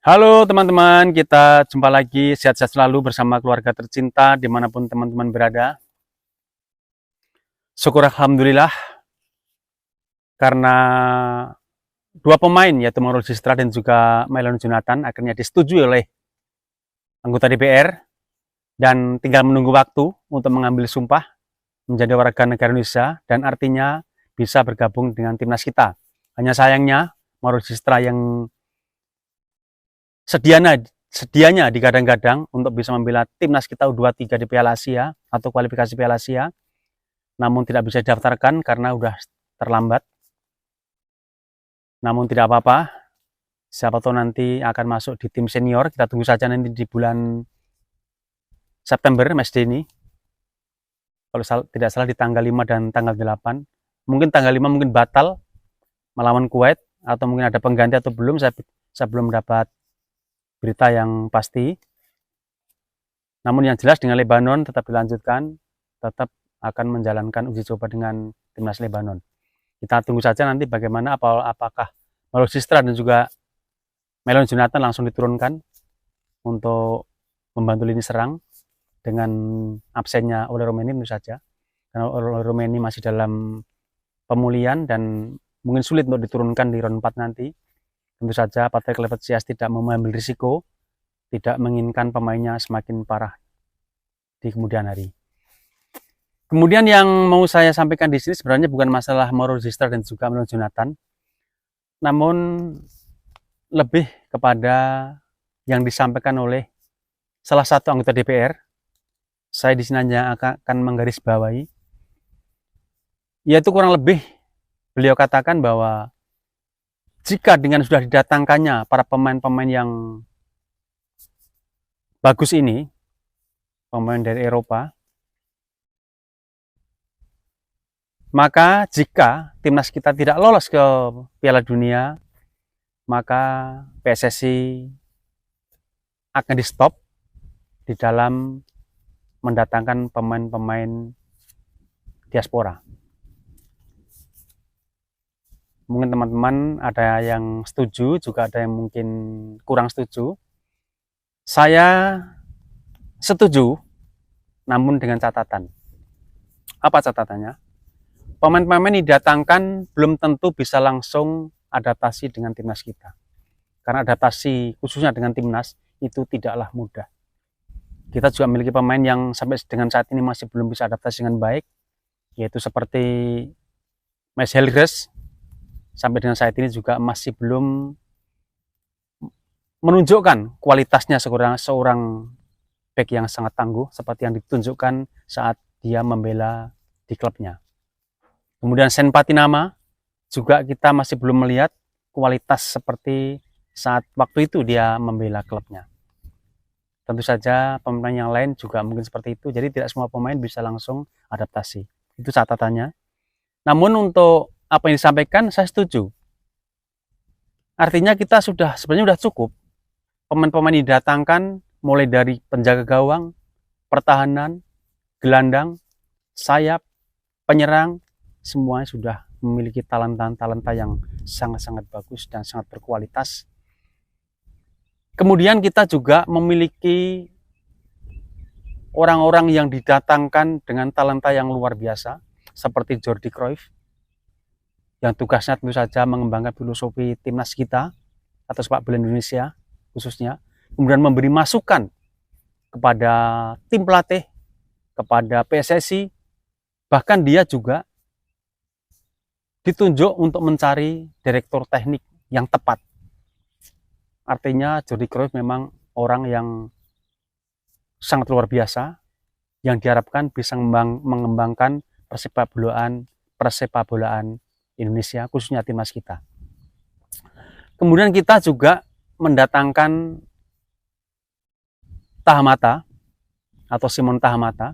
Halo teman-teman, kita jumpa lagi sehat-sehat selalu bersama keluarga tercinta dimanapun teman-teman berada. Syukur Alhamdulillah karena dua pemain yaitu Mauro Gistra dan juga Mailon Jonathan akhirnya disetujui oleh anggota DPR dan tinggal menunggu waktu untuk mengambil sumpah menjadi warga negara Indonesia dan artinya bisa bergabung dengan timnas kita. Hanya sayangnya Mauro Gistra yang sedianya digadang-gadang untuk bisa membela timnas kita U23 di Piala Asia atau kualifikasi Piala Asia, namun tidak bisa didaftarkan karena udah terlambat. Namun tidak apa-apa, siapa tahu nanti akan masuk di tim senior. Kita tunggu saja nanti di bulan September matchday ini. Kalau tidak salah di tanggal 5 dan tanggal 8. Mungkin tanggal 5 mungkin batal melawan Kuwait atau mungkin ada pengganti atau belum, saya belum dapat berita yang pasti. Namun yang jelas dengan Lebanon tetap dilanjutkan, tetap akan menjalankan uji coba dengan timnas Lebanon. Kita tunggu saja nanti bagaimana, apakah Mauro Gistra dan juga Mailon Jonathan langsung diturunkan untuk membantu lini serang dengan absennya oleh Romeni tentu saja. Karena oleh Romeni masih dalam pemulihan dan mungkin sulit untuk diturunkan di round 4 nanti. Tentu saja Patrick Lefetiers tidak mau mengambil risiko, tidak menginginkan pemainnya semakin parah di kemudian hari. Kemudian yang mau saya sampaikan di sini sebenarnya bukan masalah Mauro Gistra dan juga Mailon Jonathan, namun lebih kepada yang disampaikan oleh salah satu anggota DPR. Saya di sini hanya akan menggarisbawahi, yaitu kurang lebih beliau katakan bahwa jika dengan sudah didatangkannya para pemain-pemain yang bagus ini, pemain dari Eropa, maka jika timnas kita tidak lolos ke Piala Dunia, maka PSSI akan di stop di dalam mendatangkan pemain-pemain diaspora. Mungkin teman-teman ada yang setuju, juga ada yang mungkin kurang setuju. Saya setuju, namun dengan catatan. Apa catatannya? Pemain-pemain yang didatangkan belum tentu bisa langsung adaptasi dengan timnas kita. Karena adaptasi khususnya dengan timnas itu tidaklah mudah. Kita juga memiliki pemain yang sampai dengan saat ini masih belum bisa adaptasi dengan baik, yaitu seperti Maes Helgres, sampai dengan saat ini juga masih belum menunjukkan kualitasnya seorang back yang sangat tangguh seperti yang ditunjukkan saat dia membela di klubnya. Kemudian Sen Patinama juga kita masih belum melihat kualitas seperti saat waktu itu dia membela klubnya. Tentu saja pemain yang lain juga mungkin seperti itu, jadi tidak semua pemain bisa langsung adaptasi. Itu catatannya. Namun untuk apa yang disampaikan saya setuju. Artinya kita sebenarnya sudah cukup pemain-pemain didatangkan mulai dari penjaga gawang, pertahanan, gelandang, sayap, penyerang, semuanya sudah memiliki talenta-talenta yang sangat-sangat bagus dan sangat berkualitas. Kemudian kita juga memiliki orang-orang yang didatangkan dengan talenta yang luar biasa seperti Jordi Cruyff, yang tugasnya tentu saja mengembangkan filosofi timnas kita atau sepak bola Indonesia khususnya, kemudian memberi masukan kepada tim pelatih, kepada PSSI, bahkan dia juga ditunjuk untuk mencari direktur teknik yang tepat. Artinya Jordi Cruyff memang orang yang sangat luar biasa, yang diharapkan bisa mengembangkan persepak bolaan Indonesia, khususnya timnas kita. Kemudian kita juga mendatangkan Tahamata atau Simon Tahamata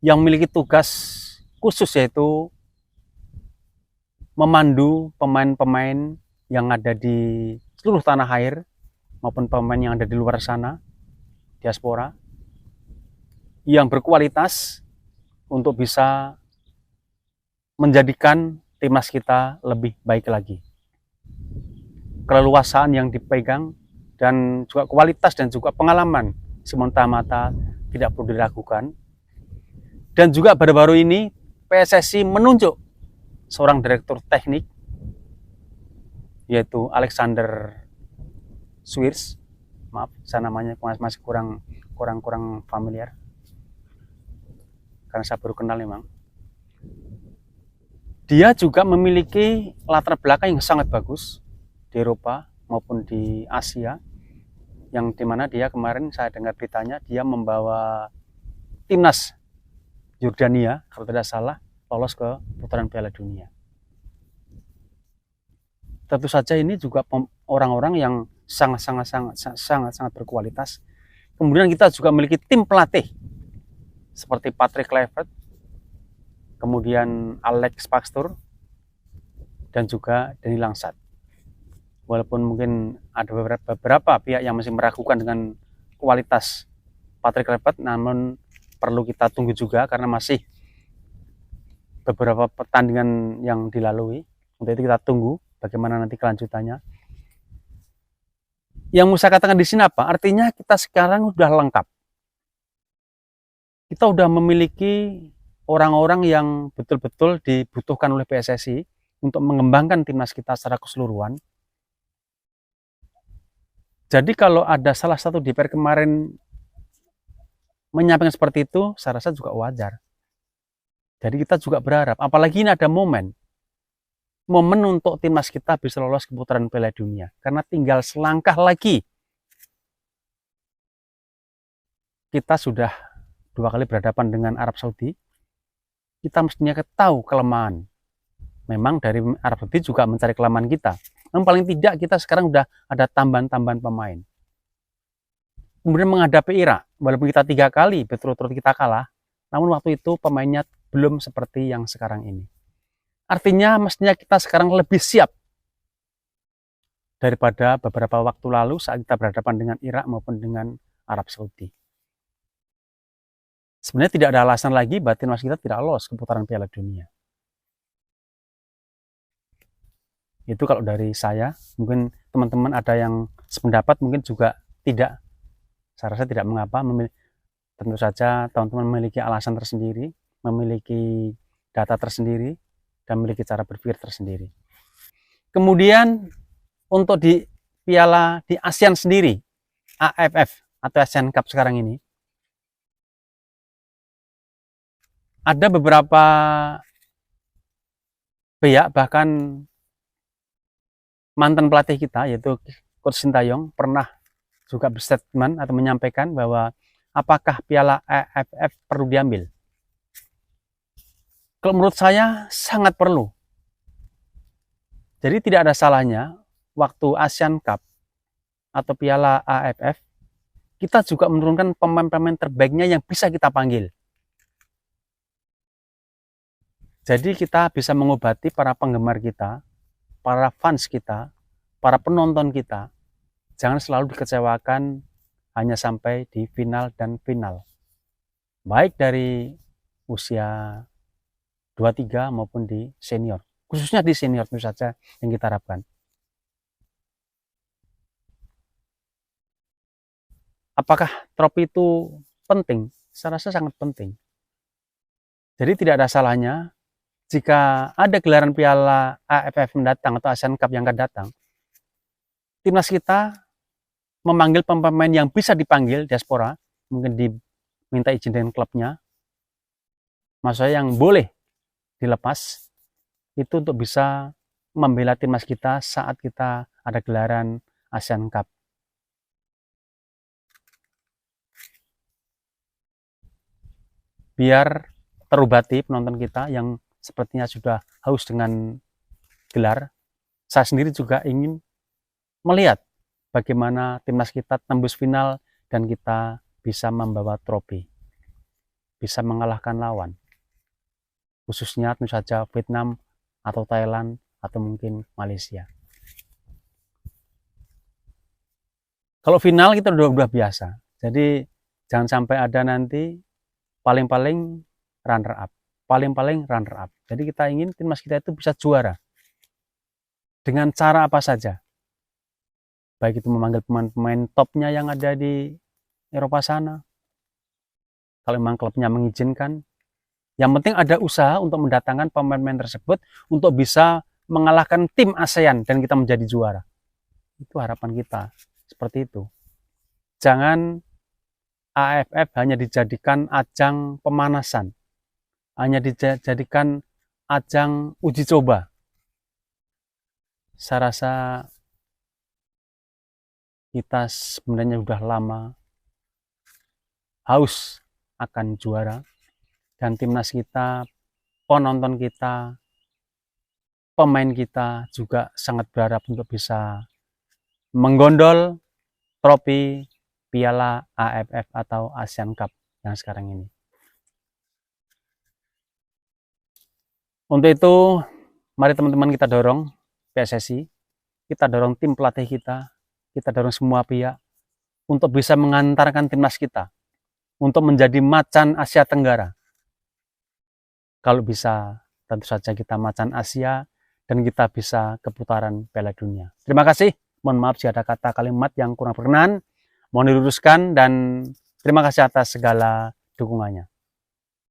yang memiliki tugas khusus, yaitu memandu pemain-pemain yang ada di seluruh tanah air maupun pemain yang ada di luar sana, diaspora, yang berkualitas untuk bisa menjadikan timnas kita lebih baik lagi. Keleluasaan yang dipegang dan juga kualitas dan juga pengalaman semata-mata tidak perlu diragukan. Dan juga baru-baru ini PSSI menunjuk seorang direktur teknik, yaitu Alexander Swirs. Maaf, saya namanya masih kurang familiar karena saya baru kenal memang. Dia juga memiliki latar belakang yang sangat bagus di Eropa maupun di Asia, yang dimana dia kemarin saya dengar beritanya dia membawa timnas Yordania kalau tidak salah lolos ke putaran Piala Dunia. Tentu saja ini juga orang-orang yang sangat berkualitas. Kemudian kita juga memiliki tim pelatih seperti Patrick Kluivert, kemudian Alex Pastoor, dan juga Danny Langsat. Walaupun mungkin ada beberapa pihak yang masih meragukan dengan kualitas Patrick Kluivert, namun perlu kita tunggu juga karena masih beberapa pertandingan yang dilalui. Untuk itu kita tunggu bagaimana nanti kelanjutannya. Yang mau saya katakan di sini apa? Artinya kita sekarang sudah lengkap. Kita sudah memiliki orang-orang yang betul-betul dibutuhkan oleh PSSI untuk mengembangkan timnas kita secara keseluruhan. Jadi kalau ada salah satu DPR kemarin menyampaikan seperti itu, saya rasa juga wajar. Jadi kita juga berharap, apalagi ini ada momen untuk timnas kita bisa lolos ke putaran Piala Dunia. Karena tinggal selangkah lagi kita sudah 2 kali berhadapan dengan Arab Saudi. Kita mestinya tahu kelemahan. Memang dari Arab Saudi juga mencari kelemahan kita. Yang paling tidak kita sekarang sudah ada tambahan-tambahan pemain. Kemudian menghadapi Irak, walaupun kita 3 kali berturut-turut kita kalah, namun waktu itu pemainnya belum seperti yang sekarang ini. Artinya mestinya kita sekarang lebih siap daripada beberapa waktu lalu saat kita berhadapan dengan Irak maupun dengan Arab Saudi. Sebenarnya tidak ada alasan lagi timnas kita tidak lolos ke putaran Piala Dunia. Itu kalau dari saya. Mungkin teman-teman ada yang sependapat, mungkin juga tidak. Saya rasa tidak mengapa. Tentu saja teman-teman memiliki alasan tersendiri, memiliki data tersendiri, dan memiliki cara berpikir tersendiri. Kemudian untuk di Piala di ASEAN sendiri, AFF atau Asian Cup sekarang ini, ada beberapa pihak, bahkan mantan pelatih kita yaitu Coach Sintayong pernah juga berstatement atau menyampaikan bahwa apakah Piala AFF perlu diambil. Kalau menurut saya sangat perlu. Jadi tidak ada salahnya waktu Asian Cup atau Piala AFF kita juga menurunkan pemain-pemain terbaiknya yang bisa kita panggil. Jadi kita bisa mengobati para penggemar kita, para fans kita, para penonton kita. Jangan selalu dikecewakan hanya sampai di final dan final. Baik dari usia 23 maupun di senior. Khususnya di senior itu saja yang kita harapkan. Apakah trofi itu penting? Saya rasa sangat penting. Jadi tidak ada salahnya jika ada gelaran Piala AFF mendatang atau Asian Cup yang akan datang, timnas kita memanggil pemain yang bisa dipanggil diaspora, mungkin diminta izin dengan klubnya, maksudnya yang boleh dilepas, itu untuk bisa membela timnas kita saat kita ada gelaran Asian Cup. Biar terobati penonton kita yang sepertinya sudah haus dengan gelar. Saya sendiri juga ingin melihat bagaimana timnas kita tembus final dan kita bisa membawa trofi, bisa mengalahkan lawan, khususnya tentu saja Vietnam atau Thailand atau mungkin Malaysia. Kalau final kita udah biasa, jadi jangan sampai ada nanti paling-paling runner up. Jadi kita ingin timnas kita itu bisa juara. Dengan cara apa saja. baik itu memanggil pemain-pemain topnya yang ada di Eropa sana, kalau memang klubnya mengizinkan. Yang penting ada usaha untuk mendatangkan pemain-pemain tersebut untuk bisa mengalahkan tim ASEAN dan kita menjadi juara. Itu harapan kita, seperti itu. Jangan AFF hanya dijadikan ajang pemanasan, hanya dijadikan ajang uji coba. Saya rasa kita sebenarnya sudah lama haus akan juara, dan timnas kita, penonton kita, pemain kita juga sangat berharap untuk bisa menggondol trofi Piala AFF atau Asian Cup yang sekarang ini. Untuk itu, mari teman-teman kita dorong PSSI, kita dorong tim pelatih kita dorong semua pihak untuk bisa mengantarkan timnas kita untuk menjadi macan Asia Tenggara. Kalau bisa, tentu saja kita macan Asia dan kita bisa ke putaran Piala Dunia. Terima kasih. Mohon maaf jika ada kata kalimat yang kurang berkenan. Mohon diluruskan dan terima kasih atas segala dukungannya.